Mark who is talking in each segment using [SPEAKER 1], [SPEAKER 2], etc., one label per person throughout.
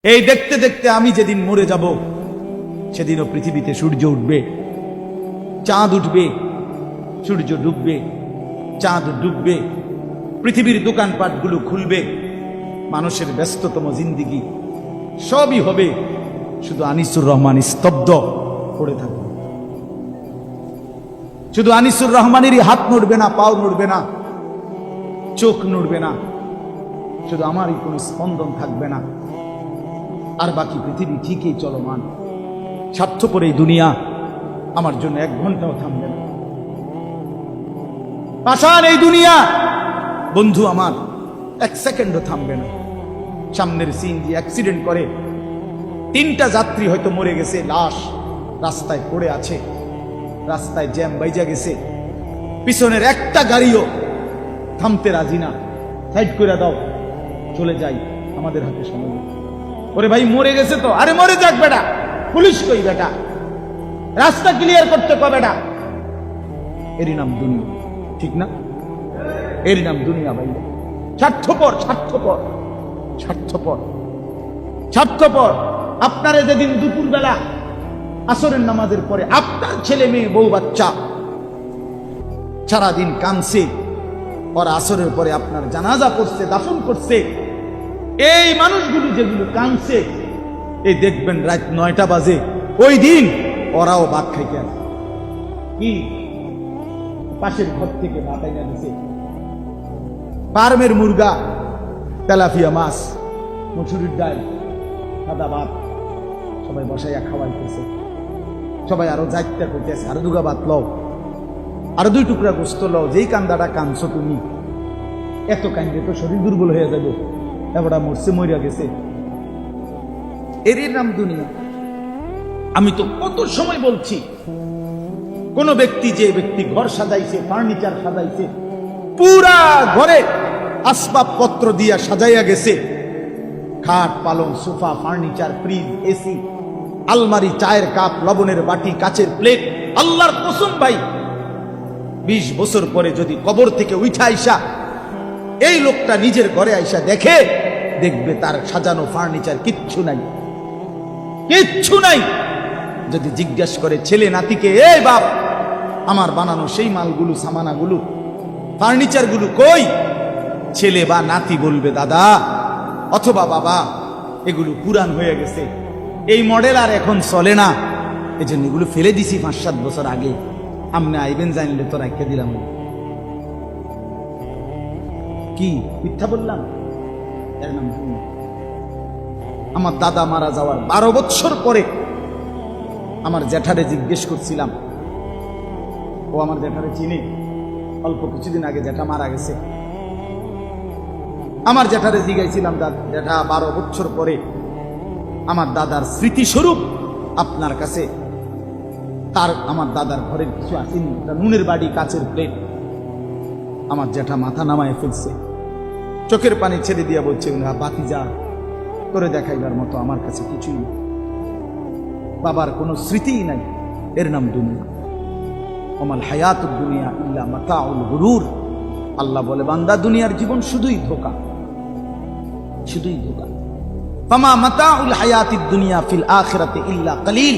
[SPEAKER 1] এই দেখতে দেখতে আমি যেদিন মরে যাব সেদিনও পৃথিবীতে সূর্য উঠবে, চাঁদ উঠবে, সূর্য ডুববে, চাঁদ ডুববে, পৃথিবীর দোকানপাটগুলো খুলবে, মানুষের ব্যস্ততম জিন্দিগি সবই হবে, শুধু আনিসুর রহমান স্তব্ধ পড়ে থাকবে। শুধু আনিসুর রহমানেরই হাত নড়বে না, পাও নড়বে না, চোখ নড়বে না, শুধু আমারই কোনো স্পন্দন থাকবে না, আর বাকি পৃথিবী ঠিকই চলমান। স্বার্থপর এই দুনিয়া আমার জন্য 1 ঘন্টাও থামবে না। পাষাণ এই দুনিয়া বন্ধু আমার 1 সেকেন্ডও থামবে না। সামনের সিন দিয়ে অ্যাক্সিডেন্ট করে 3টা যাত্রী হয়তো মরে গেছে, লাশ রাস্তায় পড়ে আছে, রাস্তায় জ্যাম বাইজা গেছে, পিছনের একটা গাড়িও থামতে রাজি না, সাইড করে দাও, চলে যাই, আমাদের হাতে সময় নেই। ওরে ভাই মরে গেছে তো, আরে মরে যাক বেটা, পুলিশ কই বেটা, রাস্তা ক্লিয়ার করতে কো বেটা। এরই নাম দুনিয়া, ঠিক না? এরই নাম দুনিয়া ভাই। স্বার্থপর স্বার্থপর স্বার্থপর স্বার্থপর। আপনারা যেদিন দুপুরবেলা আসরের নামাজের পরে আপনার ছেলে মেয়ে বউ বাচ্চা সারাদিন কাঁদছে, ওরা আসরের পরে আপনার জানাজা পড়ছে, দাফন করছে, এই মানুষগুলো যেগুলো কাঁদছে, এই দেখবেন রাত 9টা বাজে, ওই দিন ওরাও ভাত খাইতে আসে। কি পাশের ঘর থেকে ভাত এনে দিছে, ফার্মের মুরগা, তেলাপিয়া মাছ, মসুরির ডাল, সাদা ভাত, সবাই বসাইয়া খাওয়াইতেছে। সবাই আরো যাইতে করতেছে, আরো 2 গা ভাত লও, আরো 2 টুকরা গোস্ত লও, যেই কান্দাটা কাঁদছো তুমি, এত কান্দে তো শরীর দুর্বল হয়ে যাবে, এবারটা মরছে, মরিয়া গেছে। এরই নাম দুনিয়া। আমি তো কত সময় বলছি, কোন ব্যক্তি, যে ব্যক্তি ঘর সাজাইছে, ফার্নিচার সাজাইছে, পুরা ঘরে আসবাবপত্র দিয়া সাজাইয়া গেছে, খাট, পালং, সোফা, ফার্নিচার, ফ্রিজ, এসি, আলমারি, চায়ের কাপ, লবণের বাটি, কাচের প্লেট, আল্লাহর কসম ভাই 20 বছর পরে যদি কবর থেকে উঠা আইসা এই লোকটা নিজের ঘরে আইসা দেখে, দেখবে তার সাজানো ফার্নিচার কিচ্ছু নাই, কিচ্ছু নাই। যদি জিজ্ঞেস করে ছেলে নাতিকে, এই বাপ আমার বানানো সেই মালগুলো, সামানাগুলো, ফার্নিচারগুলো কই, ছেলে বা নাতি বলবে দাদা অথবা বাবা এগুলো পুরান হয়ে গেছে, এই মডেল আর এখন চলে না, এই জন্য এগুলো ফেলে দিছি 5-7 বছর আগে, আপনি আইবেন জানলে তো রাখতে দিলাম। কি মিথ্যা বললাম? এর নাম দুনিয়া। আমার দাদা মারা যাওয়ার 12 বছর পরে আমার জ্যাঠারে জিজ্ঞেস করছিলাম, ও আমার জ্যাঠারে চিনি, অল্প কিছুদিন আগে জ্যাঠা মারা গেছে। আমার জ্যাঠারে জিজ্ঞাসিলাম, জ্যাঠা 12 বছর পরে আমার দাদার স্মৃতিস্বরূপ আপনার কাছে তার, আমার দাদার ঘরের কিছু আসেনি, নুনের বাড়ি, কাচের প্লেট। আমার জ্যাঠা মাথা নামায় ফেলছে, চোখের পানি ছেড়ে দিয়া বলছে, বাতিজা করে দেখাইবার মতো আমার কাছে কিছুই নেই, বাবার কোনো স্মৃতিই নাই। এর নাম দুনিয়া। ওমাল হায়াতুদ দুনিয়া ইল্লা মাতাউল গুরুর। আল্লাহ বলে, বান্দা দুনিয়ার জীবন শুধুই ধোঁকা, শুধুই ধোঁকা। ফামা মাতাউল হায়াতিদ দুনিয়া ফিল আখিরাতি ইল্লা কলিল।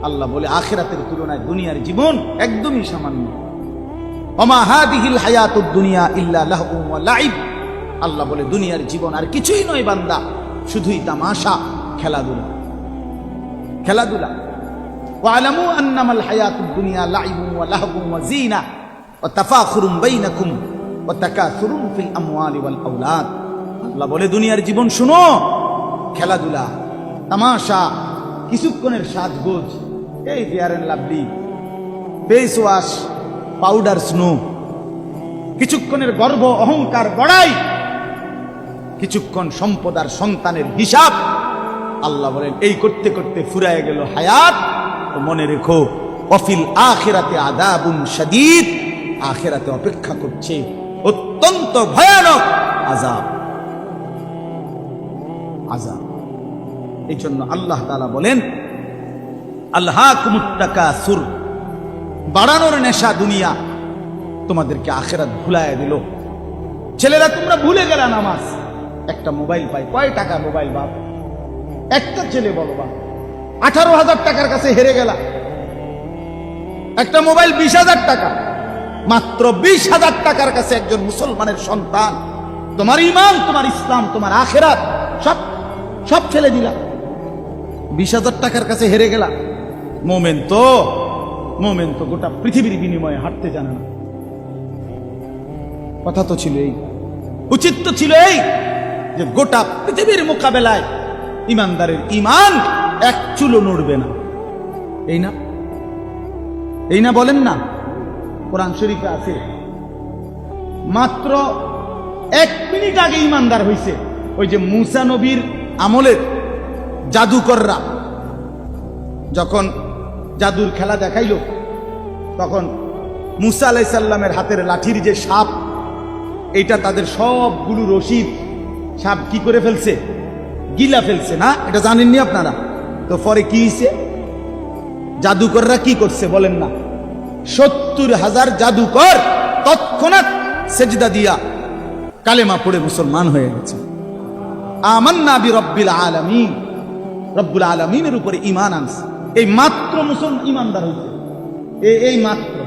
[SPEAKER 1] আল্লাহ বলে, আখিরাতের তুলনায় দুনিয়ার জীবন একদমই সামান্য। ওমা হাদিহিল হায়াতুদ দুনিয়া ইল্লা লাহবু ওয়া লাইব। আল্লাহ বলে, দুনিয়ার জীবন আর কিছুই নয় বান্দা, শুধুই তামাশা, খেলাধুলা, খেলাধুলা। ওয়ালামু আন্নামাল হায়াতুদ দুনিয়া লাইবুন ওয়া লাহবুন ওয়া জিনা ওয়া তাফাখুরুম বাইনাকুম ওয়া তাকাসুরুম ফিল আমওয়ালি ওয়াল আওলাদ। আল্লাহ বলে, দুনিয়ার জীবন শুনো, খেলাধুলা, তামাশা, কিছুক্ষণের সাজগোজ, এই Fair and Lovely, face wash, powder, snow, কিছুক্ষণের গর্ব, অহংকার, বড়াই, কিছুক্ষণ সম্পদ আর সন্তানের হিসাব। আল্লাহ বলেন, এই করতে করতে ফুরায় গেল হায়াত। তো মনে রেখো, অফিল আখিরাতে আযাবুন শাদীদ। আখিরাতে অপেক্ষা করছে অত্যন্ত ভয়ানক আযাব, আযাব। এই জন্য আল্লাহ তাআলা বলেন, আলহাকুমুত তাকাসুর, বাড়ানোর নেশা দুনিয়া তোমাদেরকে আখিরাত ভুলায় দিল। ছেলেরা তোমরা ভুলে গেলা নামাজ, একটা মোবাইল পাই, কয় টাকা মোবাইল বাপ, একটা ছেলে বলবা 18,000 টাকার কাছে হেরে গেলা, একটা মোবাইল 20,000 টাকা, মাত্র 20,000 টাকার কাছে একজন মুসলমানের সন্তান, তোমার ঈমান, তোমার ইসলাম, তোমার আখিরাত সব সব ফেলে দিলা, 20,000 টাকার কাছে হেরে গেলা। মোমেন তো গোটা পৃথিবীর বিনিময়ে হাঁটতে জানে না। কথা তো ছিল এই, উচিত তো ছিল এই যে গোটা পৃথিবীর মোকাবেলায় ইমানদারের ঈমান এক চুলো নড়বে না। এই না বলেন না? কোরআন শরীফে আছে মাত্র 1 মিনিট আগে ইমানদার হইছে ওই যে মুসা নবীর আমলের জাদুকররা যখন জাদুর খেলা দেখাইল, তখন মুসা আলাইহিস সালামের হাতের লাঠির যে সাপ, এটা তাদের সবগুলো রশিদ সাপ কি করে ফেলছে, গিলা ফেলছে না? এটা জানেননি আপনারা? তো পরে কি হয়েছে? জাদুকররা কি করছে বলেন না? 70,000 জাদুকর তৎক্ষণাৎ সেজদা দিয়া কালেমা পড়ে মুসলমান হয়ে গেছে। আমান্না বিরব্বিল আলামিন, রব্বুল আলামিনের উপরে ঈমান আনছে। এই মাত্র মুসলমান ঈমানদার হইছে, এই মাত্র।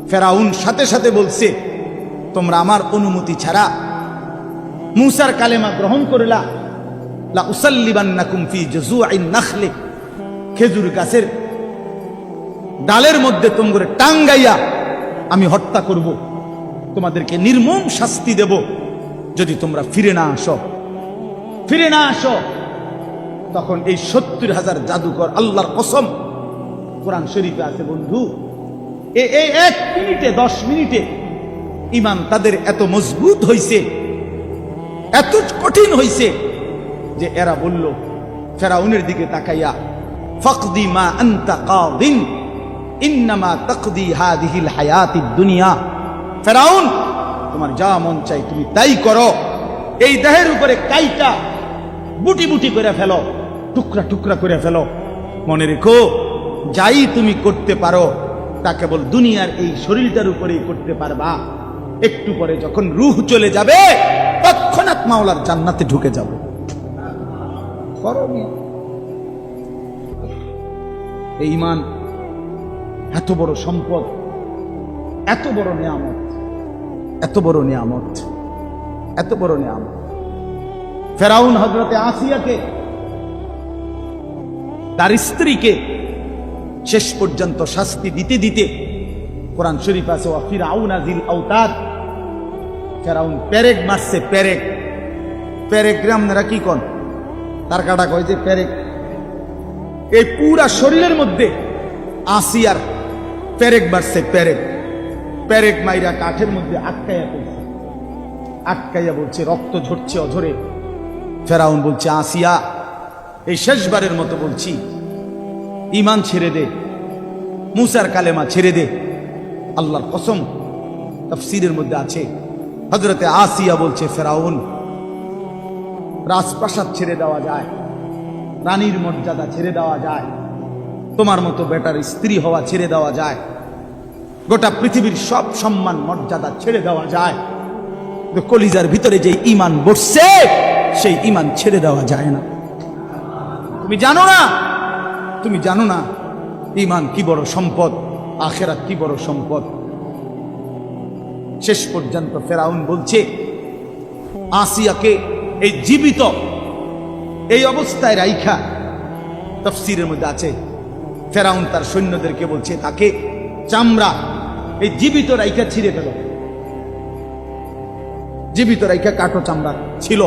[SPEAKER 1] ফেরাউন সাথে সাথে বলছে, তোমরা আমার অনুমতি ছাড়া মুসার কালেমা গ্রহণ করলা, লা উসাল্লিবান্নাকুম ফি জুযুইন নাখলি, খেজুর গাছের ডালের মধ্যে তোমরা টাঙ্গাইয়া আমি হত্যা করব, তোমাদেরকে নির্মম শাস্তি দেব যদি তোমরা ফিরে না আসো। তখন এই 70,000 জাদুকর, আল্লাহর কসম, কোরআন শরীফে আছে বন্ধু, এই 1 মিনিটে 10 মিনিটে ঈমান তাদের এত মজবুত হইছে, এত কঠিন হইছে যে এরা বলল ফেরাউনের দিকে তাকাইয়া, ফাকদি মা আনতা কাদিন ইন্নামা তাকদি হাদিহিল হায়াতিদ দুনিয়া। ফেরাউন, তোমার যা মন চাই তুমি তাই করো, এই দেহের উপরে কাইটা বুটি বুটি করে ফেলো, টুকরা টুকরা করে ফেলো। মনে রেখো, যাই তুমি করতে পারো তা কেবল দুনিয়ার এই শরীরটার উপরেই করতে পারবা। একটু পরে যখন রূহ চলে যাবে তৎক্ষণাৎ মাওলার জান্নাতে ঢুকে যাবে। এই ঈমান এত বড় সম্পদ, এত বড় নিয়ামত, এত বড় নিয়ামত, এত বড় নিয়ামত। ফেরাউন হযরতে আসিয়াকে, তার স্ত্রীকে শেষ পর্যন্ত শাস্তি দিতে দিতে, কোরআন শরীফ আছে ওয়া ফিরআউনা যিল আওতাদ, ফেরাউন পেরেক মারছে, পেরেক আপনারা কি কোন তার কাটা কয় যে পেরেক, এই পুরা শরীরের মধ্যে আসিয়ার পেরেক মারছে, পেরেক মাইরা কাঠের মধ্যে আটকাইয়া বলছে, রক্ত ঝরছে অঝরে। ফেরাউন বলছে, আসিয়া এই শেষবারের মতো বলছি, ঈমান ছেড়ে দে, মুসার কালেমা ছেড়ে দে। আল্লাহর কসম, তাফসীরের মধ্যে আছে হযরতে আসিয়া বলছে, ফেরাউন, রাজপ্রাসাদ ছেড়ে দেওয়া যায়, রানীর মর্যাদা ছেড়ে দেওয়া যায়, তোমার মতো বেটার স্ত্রী হওয়া ছেড়ে দেওয়া যায়, গোটা পৃথিবীর সব সম্মান মর্যাদা ছেড়ে দেওয়া যায়, কলিজার ভিতরে যে ঈমান বসছে সেই ঈমান ছেড়ে দেওয়া যায় না। তুমি জানো না ঈমান কি বড় সম্পদ, আখিরাত কি বড় সম্পদ। শেষ পর্যন্ত ফেরাউন বলছে আসিয়াকে এই জীবিত এই অবস্থায় রাইখা, তাফসীরের মধ্যে আছে ফেরাউন তার সৈন্যদেরকে বলছে, তাকে চামড়া এই জীবিত রাইখা ছিঁড়ে ফেলো, জীবিত রাইখা কাটো, চামড়া ছিল,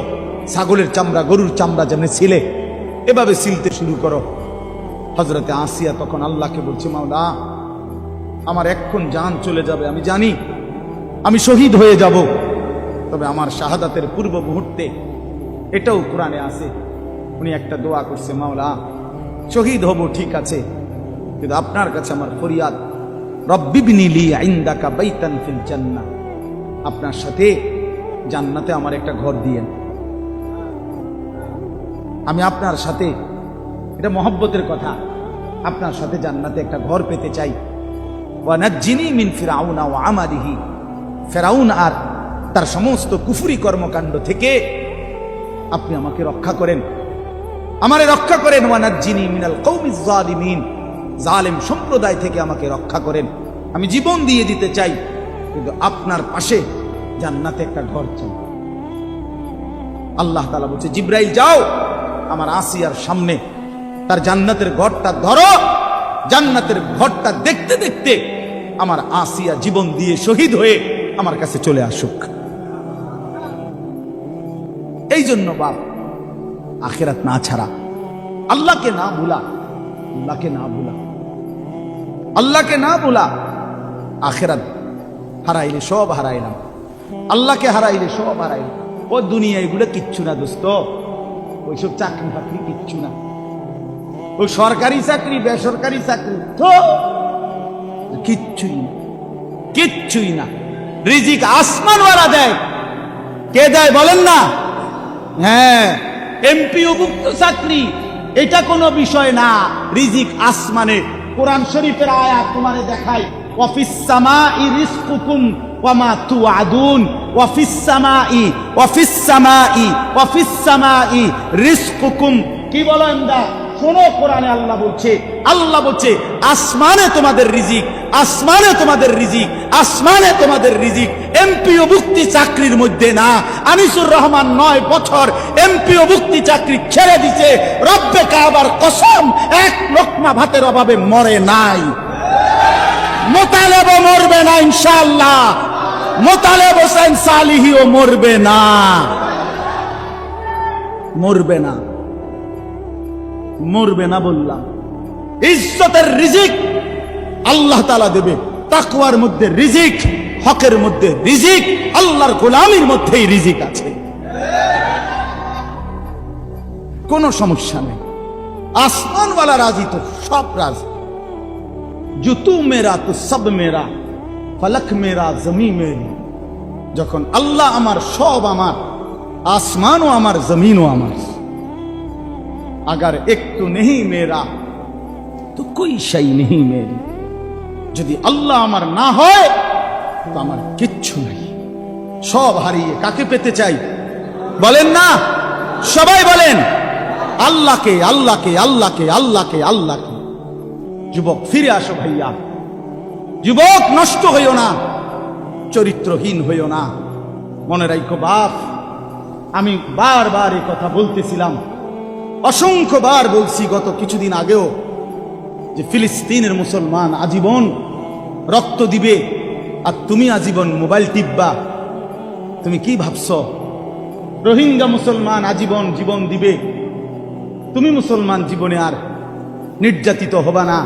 [SPEAKER 1] ছাগলের চামড়া, গরুর চামড়া যেমন ছিলে এভাবে ছিলতে শুরু করো। হযরতে আসিয়া তখন আল্লাহকে বলছে, মাওলা, আমার এক্ষণ জান চলে যাবে, আমি জানি আমি শহীদ হয়ে যাব, তবে আমার শাহাদাতের পূর্ব মুহূর্তে, এটাও কোরআনে আছে, উনি একটা দোয়া করছে, মাওলা শহীদ হব ঠিক আছে, কিন্তু আপনার কাছে আমার ফরিয়াদ, রব্বিবনি লি ইনদাকা বাইতান ফিল জান্নাহ, আপনার সাথে জান্নাতে আমার একটা ঘর দিয়েন, আমি আপনার সাথে, এটা মহব্বতের কথা, আপনার সাথে জান্নাতে একটা ঘর পেতে চাই। ওয়া নাজ্জিনি মিন ফিরআউনা ওয়া আমালিহি, ফেরাউন আর তার সমস্ত কুফরি কর্মকাণ্ড থেকে আপনি আমাকে রক্ষা করেন। আমারে রক্ষা করেন, ওয়ানাজ্জিনি মিনাল কওমিজ জালিমিন, জালেম সম্প্রদায় থেকে আমাকে রক্ষা করেন। আমি জীবন দিয়ে দিতে চাই, কিন্তু আপনার পাশে জান্নাতে একটা ঘর চাই। আল্লাহ তাআলা বলছে, জিব্রাইল যাও আমার আসিয়ার সামনে তার জান্নাতের ঘরটা ধরো। জান্নাতের ঘরটা দেখতে দেখতে আমার আসিয়া জীবন দিয়ে শহীদ হয়ে আমার কাছে চলে আসুক। এই জন্য বাপ, আখিরাত না ছাড়া, আল্লাহকে না ভুলা, আল্লাহকে না ভুলা, আল্লাহকে না ভুলা, আখিরাত হারাইলে সব হারাইলাম, আল্লাহকে হারাইলে সব হারাইলাম। ও দুনিয়া এগুলো কিচ্ছু না দোস্ত, ওইসব চাকরি বাকরি কিচ্ছু না, ওই সরকারি চাকরি বেসরকারি চাকরি তো কিচ্ছুই না, কিচ্ছুই না। রিজিক আসমানওয়ালা দেয়। কে দেয় বলেন না? হ্যাঁ, এমপিওভুক্ত চাকরি এটা কোনো বিষয় না, রিজিক আসমানে। কোরআন শরীফের আয়াত তোমারে দেখাই, ওয়াফিস সামাই রিজকুকুম ওয়া মা তুআদুন, ওয়াফিস সামাই ওয়াফিস সামাই ওয়াফিস সামাই রিজকুকুম। কি বলো আমরা? শোনো, কোরআনে আল্লাহ বলছে, আল্লাহ বলছে আসমানে তোমাদের রিজিক, আসমানে তোমাদের রিজিক, আসমানে তোমাদের রিজিক। এমপিওভুক্তি চাকরির মধ্যে না। আনিসুর রহমান 9 বছর এমপিওভুক্তি চাকরি ছেড়ে দিছে। রব্বে কাবার কসম, এক লোকমা ভাতের অভাবে মরে নাই। মোতালেবও মরবে না ইনশাআল্লাহ, মোতালেব হোসেন সালিহিও মরবে না, মরবে না, মরবে না বললাম। ইজ্জতের রিজিক আল্লাহ তাআলা দেবে। তাকওয়ার মধ্যে রিজিক, হকের মধ্যে রিজিক, আল্লাহর গোলামির মধ্যেই রিজিক আছে, কোনো সমস্যা নেই। আসমানওয়ালা রাজি তো সব রাজি। जो तू मेरा तो सब मेरा, फलक मेरा जमी मेरी। যখন আল্লাহ আমার, সব আমার, আসমানও আমার, জমিনও আমার। अगर एक तो नहीं मेरा तो कोई शै नहीं मेरी। যদি আল্লাহ আমার না হয় তো আমার কিচ্ছু নাই। সব হারিয়ে কাকে পেতে চাই বলেন না? সবাই বলেন আল্লাহকে, আল্লাহকে, আল্লাহকে, আল্লাহকে, আল্লাহকে। যুবক ফিরে আসো ভাইয়া, যুবক নষ্ট হইও না, চরিত্রহীন হইও না। মনে রাখো বাপ, আমি বারবার এই কথা বলতেছিলাম, অসংখ্যবার বলছি গত কিছুদিন আগেও, যে ফিলিস্তিনের মুসলমান আজীবন রক্ত দিবে আর তুমি আজীবন মোবাইল টিপবা। তুমি কি ভাবছো? রোহিঙ্গা মুসলমান আজীবন জীবন দিবে, তুমি মুসলমান জীবনে আর নির্যাতিত হবা না।